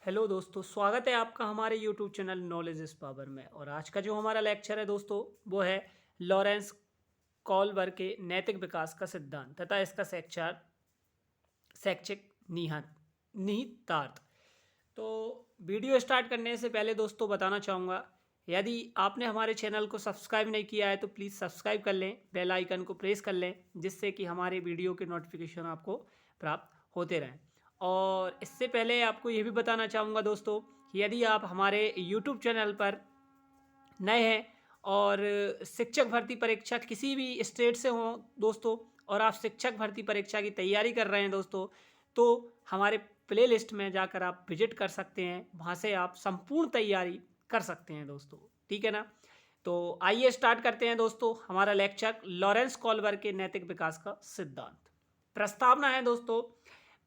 Hello दोस्तों, स्वागत है आपका हमारे YouTube channel knowledge is power में। और आज का जो हमारा लेक्चर है दोस्तों, वो है लॉरेंस कॉल्बर के नैतिक विकास का सिद्धांत तथा इसका शैक्षिक निहितार्थ। तो वीडियो स्टार्ट करने से पहले दोस्तों बताना चाहूँगा, यदि आपने हमारे चैनल को सब्सक्राइब नहीं किया है तो प्लीज़ सब्सक्राइब कर लें, बेल आइकन को प्रेस कर लें, जिससे कि हमारे वीडियो के नोटिफिकेशन आपको प्राप्त होते रहें। और इससे पहले आपको ये भी बताना चाहूँगा दोस्तों कि यदि आप हमारे यूट्यूब चैनल पर नए हैं और शिक्षक भर्ती परीक्षा किसी भी स्टेट से हों दोस्तों, और आप शिक्षक भर्ती परीक्षा की तैयारी कर रहे हैं दोस्तों, तो हमारे प्लेलिस्ट में जाकर आप विजिट कर सकते हैं। वहाँ से आप संपूर्ण तैयारी कर सकते हैं दोस्तों, ठीक है ना। तो आइए स्टार्ट करते हैं दोस्तों हमारा लेक्चर लॉरेंस कॉल्बर के नैतिक विकास का सिद्धांत। प्रस्तावना है दोस्तों,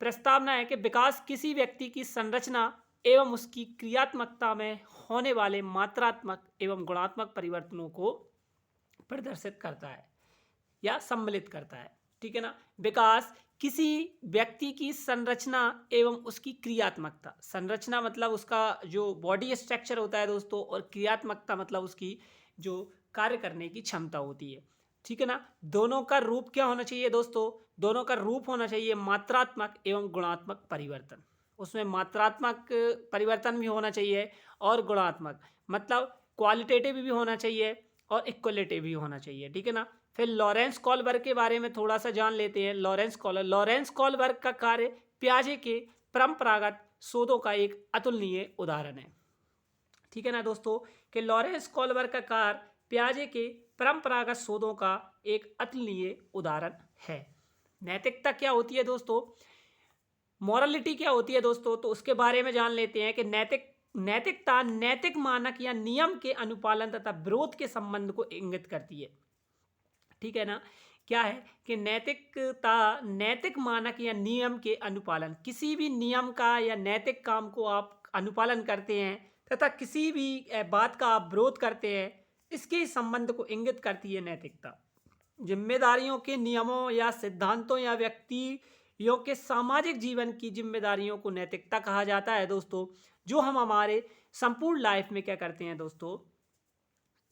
प्रस्तावना है कि विकास किसी व्यक्ति की संरचना एवं उसकी क्रियात्मकता में होने वाले मात्रात्मक एवं गुणात्मक परिवर्तनों को प्रदर्शित करता है या सम्मिलित करता है, ठीक है ना। विकास किसी व्यक्ति की संरचना एवं उसकी क्रियात्मकता, संरचना मतलब उसका जो बॉडी स्ट्रक्चर होता है दोस्तों, और क्रियात्मकता मतलब उसकी जो कार्य करने की क्षमता होती है, ठीक है ना। दोनों का रूप क्या होना चाहिए दोस्तों? दोनों का रूप होना चाहिए मात्रात्मक एवं गुणात्मक परिवर्तन। उसमें मात्रात्मक परिवर्तन भी होना चाहिए और गुणात्मक मतलब क्वालिटेटिव भी होना चाहिए और इक्वलिटिव भी होना चाहिए, ठीक है ना। फिर लॉरेंस कॉल्बर के बारे में थोड़ा सा जान लेते हैं। लॉरेंस कॉल्बर का कार्य पियाजे के परंपरागत शोधों का एक अतुलनीय उदाहरण है, ठीक है ना दोस्तों, कि लॉरेंस कॉल्बर का कार्य पियाजे के परंपरागत शोधों का एक अतुलनीय उदाहरण है। नैतिकता क्या होती है दोस्तों, मॉरलिटी क्या होती है दोस्तों, तो उसके बारे में जान लेते हैं कि नैतिकता नैतिक मानक या नियम के अनुपालन तथा विरोध के संबंध को इंगित करती है, ठीक है ना। क्या है कि नैतिकता नैतिक मानक या नियम के अनुपालन, किसी भी नियम का या नैतिक काम को आप अनुपालन करते हैं तथा किसी भी बात का आप विरोध करते हैं, इसके संबंध को इंगित करती है नैतिकता। जिम्मेदारियों के नियमों या सिद्धांतों या व्यक्तियों के सामाजिक जीवन की जिम्मेदारियों को नैतिकता कहा जाता है दोस्तों, जो हम हमारे संपूर्ण लाइफ में क्या करते हैं दोस्तों,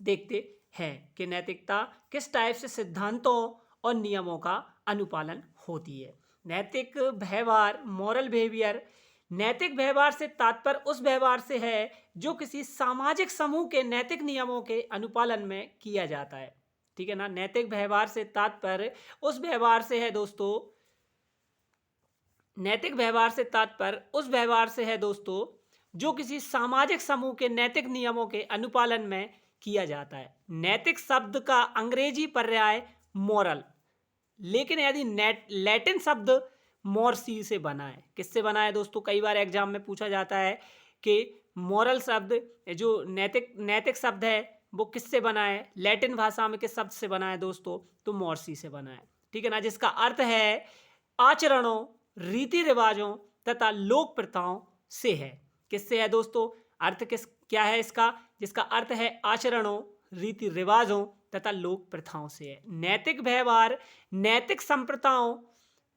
देखते हैं कि नैतिकता किस टाइप से सिद्धांतों और नियमों का अनुपालन होती है। नैतिक व्यवहार, मॉरल बिहेवियर, नैतिक व्यवहार से तात्पर्य उस व्यवहार से है जो किसी सामाजिक समूह के नैतिक नियमों के अनुपालन में किया जाता है, ठीक है ना। नैतिक व्यवहार से तात्पर्य उस व्यवहार से है दोस्तों, नैतिक व्यवहार से तात्पर्य उस व्यवहार से है दोस्तों जो किसी सामाजिक समूह के नैतिक नियमों के अनुपालन में किया जाता है। नैतिक शब्द का अंग्रेजी पर्याय मॉरल, लेकिन यदि लैटिन शब्द मोर्सी से बना है। किससे बना है दोस्तों? कई बार एग्जाम में पूछा जाता है कि मॉरल शब्द जो नैतिक शब्द है वो किससे बना है, लैटिन भाषा में किस शब्द से बना है दोस्तों? तो मोर्सी से बना है, ठीक है ना, जिसका अर्थ है आचरणों, रीति रिवाजों तथा लोक प्रथाओं से है। किससे है दोस्तों? अर्थ क्या है इसका? जिसका अर्थ है आचरणों, रीति रिवाजों तथा लोक प्रथाओं से है। नैतिक व्यवहार नैतिक संप्रदायों,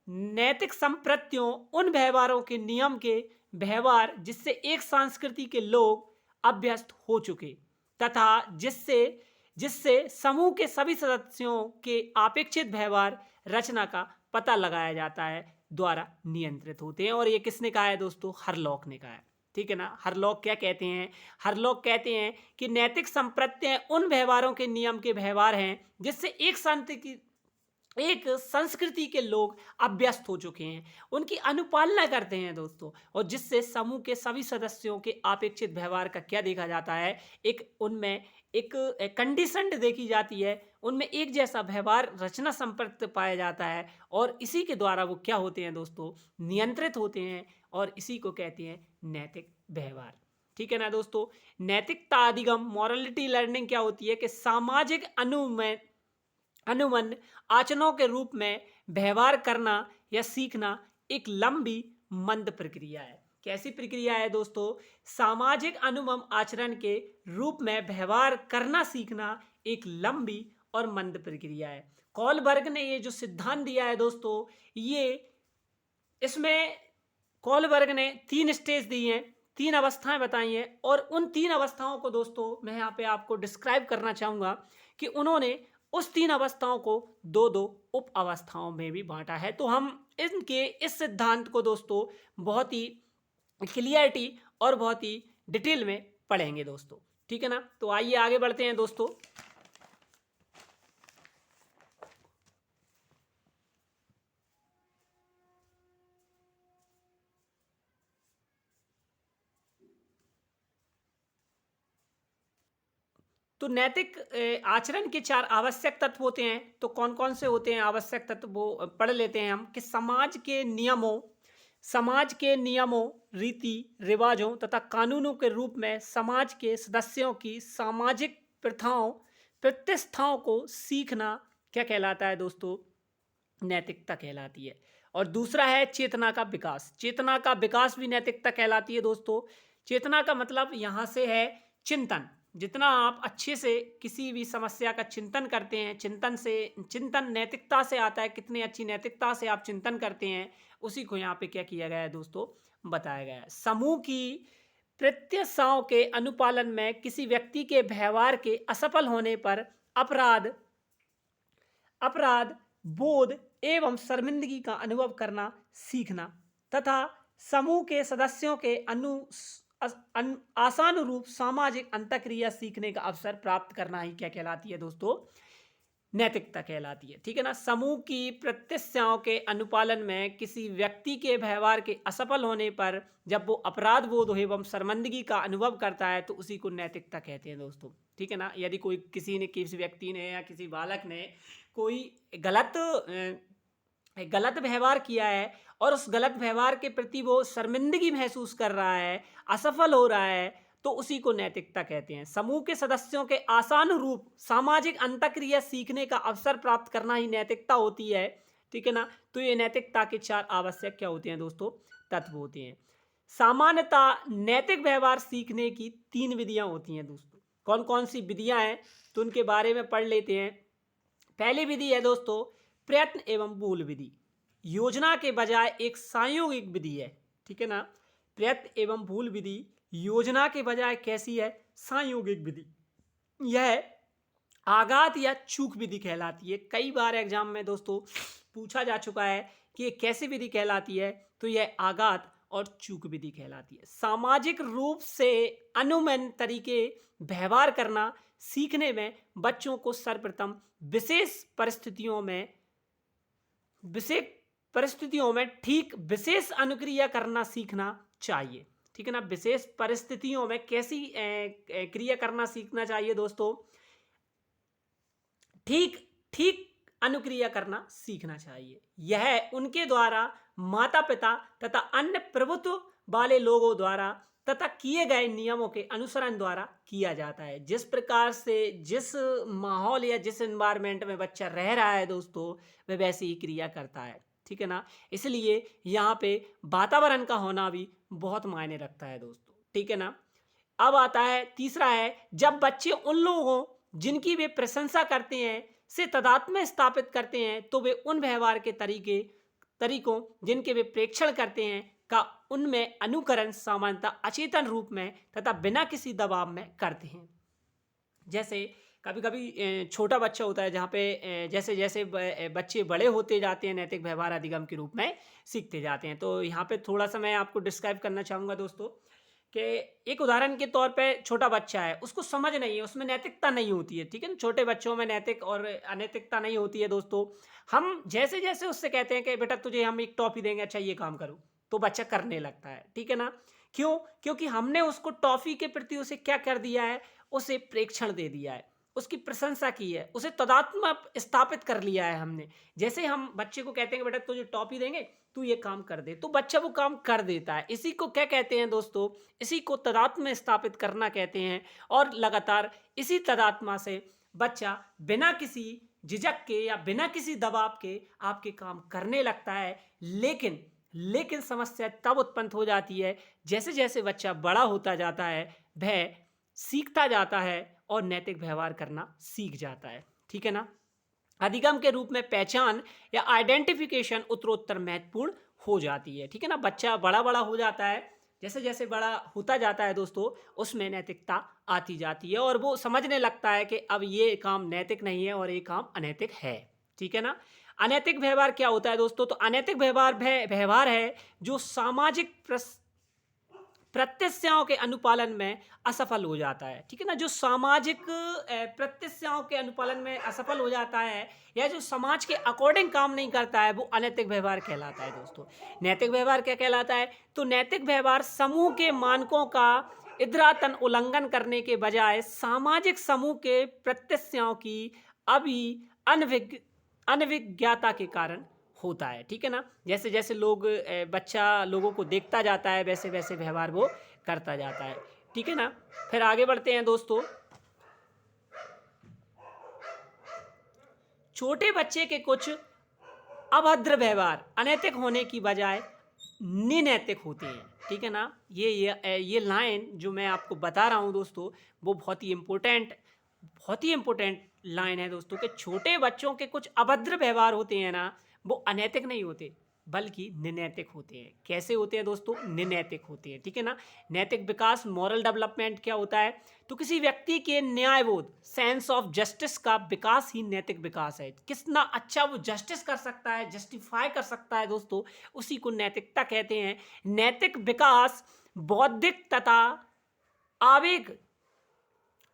नैतिक संप्रत्यों, उन व्यवहारों के नियम के व्यवहार जिससे एक संस्कृति के लोग अभ्यस्त हो चुके तथा जिससे जिससे समूह के सभी सदस्यों के अपेक्षित व्यवहार रचना का पता लगाया जाता है द्वारा नियंत्रित होते हैं। और ये किसने कहा है दोस्तों? हरलॉक ने कहा है, ठीक है ना। हरलॉक क्या कहते हैं? हरलॉक कहते हैं कि नैतिक संप्रत्य उन व्यवहारों के नियम के व्यवहार हैं जिससे एक संस्कृति के लोग अभ्यस्त हो चुके हैं, उनकी अनुपालना करते हैं दोस्तों, और जिससे समूह के सभी सदस्यों के अपेक्षित व्यवहार का क्या देखा जाता है, एक उनमें एक कंडीशन देखी जाती है, उनमें एक जैसा व्यवहार रचना संपर्क पाया जाता है, और इसी के द्वारा वो क्या होते हैं दोस्तों? नियंत्रित होते हैं, और इसी को कहते हैं नैतिक व्यवहार, ठीक है ना दोस्तों। नैतिकता अधिगम, मॉरलिटी लर्निंग क्या होती है कि सामाजिक अनुमन आचरणों के रूप में व्यवहार करना या सीखना एक लंबी मंद प्रक्रिया है। कैसी प्रक्रिया है दोस्तों? सामाजिक अनुमम आचरण के रूप में व्यवहार करना सीखना एक लंबी और मंद प्रक्रिया है। कॉलबर्ग ने ये जो सिद्धांत दिया है दोस्तों, ये इसमें कॉलबर्ग ने 3 स्टेज दिए हैं, 3 अवस्थाएं बताई हैं और उन 3 अवस्थाओं को दोस्तों मैं यहाँ पे आपको डिस्क्राइब करना चाहूँगा कि उन्होंने उस 3 अवस्थाओं को 2-2 उप अवस्थाओं में भी बाँटा है। तो हम इनके इस सिद्धांत को दोस्तों बहुत ही क्लियरिटी और बहुत ही डिटेल में पढ़ेंगे दोस्तों, ठीक है ना? तो आइए आगे बढ़ते हैं दोस्तों। तो नैतिक आचरण के 4 आवश्यक तत्व होते हैं। तो कौन-कौन से होते हैं आवश्यक तत्व, वो पढ़ लेते हैं हम कि समाज के नियमों, रीति रिवाजों तथा कानूनों के रूप में समाज के सदस्यों की सामाजिक प्रथाओं, प्रतिष्ठाओं को सीखना क्या कहलाता है दोस्तों? नैतिकता कहलाती है। और दूसरा है चेतना का विकास। चेतना का विकास भी नैतिकता कहलाती है दोस्तों। चेतना का मतलब यहाँ से है चिंतन। जितना आप अच्छे से किसी भी समस्या का चिंतन करते हैं, चिंतन नैतिकता से आता है। कितनी अच्छी नैतिकता से आप चिंतन करते हैं, उसी को यहाँ पे क्या किया गया है दोस्तों? बताया गया है। समूह की प्रत्याशाओं के अनुपालन में किसी व्यक्ति के व्यवहार के असफल होने पर अपराध बोध एवं शर्मिंदगी का अनुभव करना सीखना तथा समूह के सदस्यों के आशानुरूप सामाजिक अंतःक्रिया सीखने का अवसर प्राप्त करना ही क्या कहलाती है दोस्तों? नैतिकता कहलाती है, ठीक है ना? समूह की प्रत्याशाओं के अनुपालन में किसी व्यक्ति के व्यवहार के असफल होने पर जब वो अपराध बोध एवं शर्मिंदगी का अनुभव करता है तो उसी को नैतिकता कहते हैं दोस्तों, ठीक है ना? यदि किसी व्यक्ति ने या किसी बालक ने कोई गलत व्यवहार किया है और उस गलत व्यवहार के प्रति वो शर्मिंदगी महसूस कर रहा है, असफल हो रहा है, तो उसी को नैतिकता कहते हैं। समूह के सदस्यों के आशानुरूप सामाजिक अंतःक्रिया सीखने का अवसर प्राप्त करना ही नैतिकता होती है, ठीक है ना? तो ये नैतिकता के 4 आवश्यक क्या होते हैं दोस्तों? तत्व होते हैं। सामान्यतः नैतिक व्यवहार सीखने की 3 विधियां होती हैं दोस्तों। कौन कौन सी विधियां हैं तो उनके बारे में पढ़ लेते हैं। पहली विधि है दोस्तों प्रयत्न एवं मूल विधि। योजना के बजाय एक संयोगिक विधि है, ठीक है ना? प्रयत्न एवं मूल विधि योजना के बजाय कैसी है? संयोगिक विधि। यह आघात या चूक विधि कहलाती है। कई बार एग्जाम में दोस्तों पूछा जा चुका है कि ये कैसी विधि कहलाती है, तो यह आघात और चूक विधि कहलाती है। सामाजिक रूप से अनुमन तरीके व्यवहार करना सीखने में बच्चों को सर्वप्रथम विशेष परिस्थितियों में ठीक विशेष अनुक्रिया करना सीखना चाहिए, ठीक है ना? विशेष परिस्थितियों में कैसी क्रिया करना सीखना चाहिए दोस्तों? ठीक अनुक्रिया करना सीखना चाहिए। यह उनके द्वारा माता पिता तथा अन्य प्रभुत्व वाले लोगों द्वारा तथा किए गए नियमों के अनुसरण द्वारा किया जाता है। जिस प्रकार से जिस माहौल या जिस एनवायरनमेंट में बच्चा रह रहा है दोस्तों, वह वैसी ही क्रिया करता है, ठीक है ना? इसलिए यहाँ पे वातावरण का होना भी बहुत मायने रखता है दोस्तों, ठीक है ना? अब आता है तीसरा है, जब बच्चे उन लोगों जिनकी वे प्रशंसा करते हैं से तादात्म्य स्थापित करते हैं तो वे उन व्यवहार के तरीकों जिनके वे प्रेक्षण करते हैं का उनमें अनुकरण सामान्यतः अचेतन रूप में तथा बिना किसी दबाव में करते हैं। जैसे कभी कभी छोटा बच्चा होता है जहाँ पे जैसे जैसे बच्चे बड़े होते जाते हैं नैतिक व्यवहार अधिगम के रूप में सीखते जाते हैं। तो यहाँ पे थोड़ा सा मैं आपको डिस्क्राइब करना चाहूँगा दोस्तों कि एक उदाहरण के तौर पे छोटा बच्चा है, उसको समझ नहीं है, उसमें नैतिकता नहीं होती है, ठीक है ना? छोटे बच्चों में नैतिक और अनैतिकता नहीं होती है दोस्तों। हम जैसे जैसे उससे कहते हैं कि बेटा तुझे हम एक टॉफी देंगे, अच्छा ये काम करो, तो बच्चा करने लगता है, ठीक है ना? क्यों? क्योंकि हमने उसको टॉफी के प्रति उसे क्या कर दिया है? उसे प्रेक्षण दे दिया है, उसकी प्रशंसा की है, उसे तादात्म्य स्थापित कर लिया है हमने। जैसे हम बच्चे को कहते हैं कि बेटा तुझे टॉफी देंगे, तू ये काम कर दे, तो बच्चा वो काम कर देता है। इसी को क्या कहते हैं दोस्तों? इसी को तादात्म्य स्थापित करना कहते हैं। और लगातार इसी तादात्म्य से बच्चा बिना किसी झिझक के या बिना किसी दबाव के आपके काम करने लगता है। लेकिन समस्या तब उत्पन्न हो जाती है जैसे जैसे बच्चा बड़ा होता जाता है, वह सीखता जाता है और नैतिक व्यवहार करना सीख जाता है, ठीक है ना? अधिगम के रूप में पहचान या आइडेंटिफिकेशन उत्तरोत्तर महत्वपूर्ण हो जाती है, ठीक है ना? बच्चा बड़ा हो जाता है जैसे जैसे बड़ा होता जाता है दोस्तों, उसमें नैतिकता आती जाती है और वो समझने लगता है कि अब ये काम नैतिक नहीं है और ये काम अनैतिक है। ठीक है ना? अनैतिक व्यवहार क्या होता है दोस्तों? तो अनैतिक व्यवहार व्यवहार है जो सामाजिक प्रत्याशाओं के अनुपालन में असफल हो जाता है। ठीक है ना? जो सामाजिक प्रत्याशाओं के अनुपालन में असफल हो जाता है या जो समाज के अकॉर्डिंग काम नहीं करता है, वो अनैतिक व्यवहार कहलाता है दोस्तों। नैतिक व्यवहार क्या कहलाता है? तो नैतिक व्यवहार समूह के मानकों का इदरातन उल्लंघन करने के बजाय सामाजिक समूह के प्रत्याशाओं की अभी अनभिज्ञता के कारण होता है। ठीक है ना? जैसे जैसे लोग बच्चा लोगों को देखता जाता है, वैसे वैसे व्यवहार वो करता जाता है। ठीक है ना? फिर आगे बढ़ते हैं दोस्तों। छोटे बच्चे के कुछ अभद्र व्यवहार अनैतिक होने की बजाय निनैतिक होते हैं। ठीक है ना? ये लाइन जो मैं आपको बता रहा हूँ दोस्तों, वो बहुत ही इम्पोर्टेंट लाइन है दोस्तों, कि छोटे बच्चों के कुछ अभद्र व्यवहार होते हैं ना, वो अनैतिक नहीं होते बल्कि निनैतिक होते हैं। कैसे होते हैं दोस्तों? निनैतिक होते हैं। ठीक है ना? नैतिक विकास, मॉरल डेवलपमेंट क्या होता है? तो किसी व्यक्ति के न्यायबोध, सेंस ऑफ जस्टिस का विकास ही नैतिक विकास है। कितना अच्छा वो जस्टिस कर सकता है, जस्टिफाई कर सकता है दोस्तों, उसी को नैतिकता कहते हैं। नैतिक विकास बौद्धिक तथा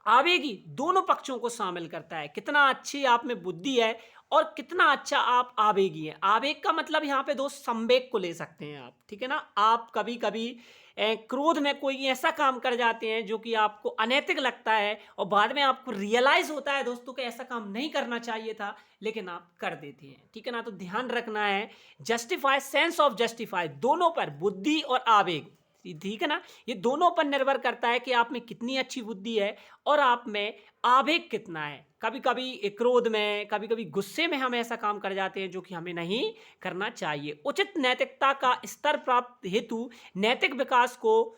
आवेगी दोनों पक्षों को शामिल करता है। कितना अच्छी आप में बुद्धि है और कितना अच्छा आप आवेगी हैं। आवेग का मतलब यहाँ पे दोस्त संवेग को ले सकते हैं आप। ठीक है ना? आप कभी कभी क्रोध में कोई ऐसा काम कर जाते हैं जो कि आपको अनैतिक लगता है और बाद में आपको रियलाइज होता है दोस्तों कि ऐसा काम नहीं करना चाहिए था, लेकिन आप कर देते हैं। ठीक है ना? तो ध्यान रखना है, जस्टिफाई, सेंस ऑफ जस्टिफाई, दोनों पर, बुद्धि और आवेग, ठीक है ना, ये दोनों पर निर्भर करता है कि आप में कितनी अच्छी बुद्धि है और आप में आवेग कितना है। कभी कभी क्रोध में, कभी कभी गुस्से में हम ऐसा काम कर जाते हैं जो कि हमें नहीं करना चाहिए। उचित नैतिकता का स्तर प्राप्त हेतु नैतिक विकास को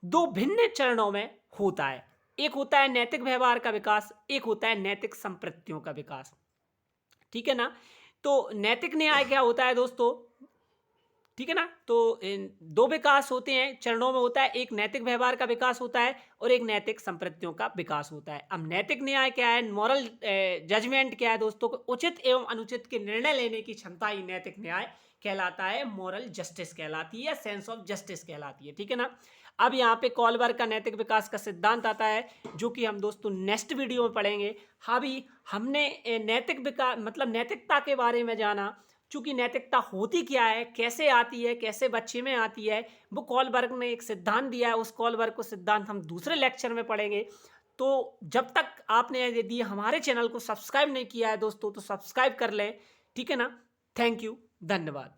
दो भिन्न चरणों में होता है। एक होता है नैतिक व्यवहार का विकास, एक होता है नैतिक संप्रत्तियों का विकास। ठीक है ना? तो नैतिक न्याय क्या होता है दोस्तों? ठीक है ना? तो दो विकास होते हैं, चरणों में होता है। एक नैतिक व्यवहार का विकास होता है और एक नैतिक संप्रत्तियों का विकास होता है। अब नैतिक न्याय क्या है, मॉरल जजमेंट क्या है दोस्तों? को उचित एवं अनुचित के निर्णय लेने की क्षमता ही नैतिक न्याय कहलाता है, मॉरल जस्टिस कहलाती है, सेंस ऑफ जस्टिस कहलाती है। ठीक है ना? अब यहाँ पे कॉलबर्ग का नैतिक विकास का सिद्धांत आता है, जो कि हम दोस्तों नेक्स्ट वीडियो में पढ़ेंगे। अभी हमने नैतिक विकास मतलब नैतिकता के बारे में जाना, चूंकि नैतिकता होती क्या है, कैसे आती है, कैसे बच्चे में आती है, वो कॉलबर्ग ने एक सिद्धांत दिया है। उस कॉलबर्ग को सिद्धांत हम दूसरे लेक्चर में पढ़ेंगे। तो जब तक आपने यदि हमारे चैनल को सब्सक्राइब नहीं किया है दोस्तों, तो सब्सक्राइब कर लें। ठीक है ना? थैंक यू, धन्यवाद।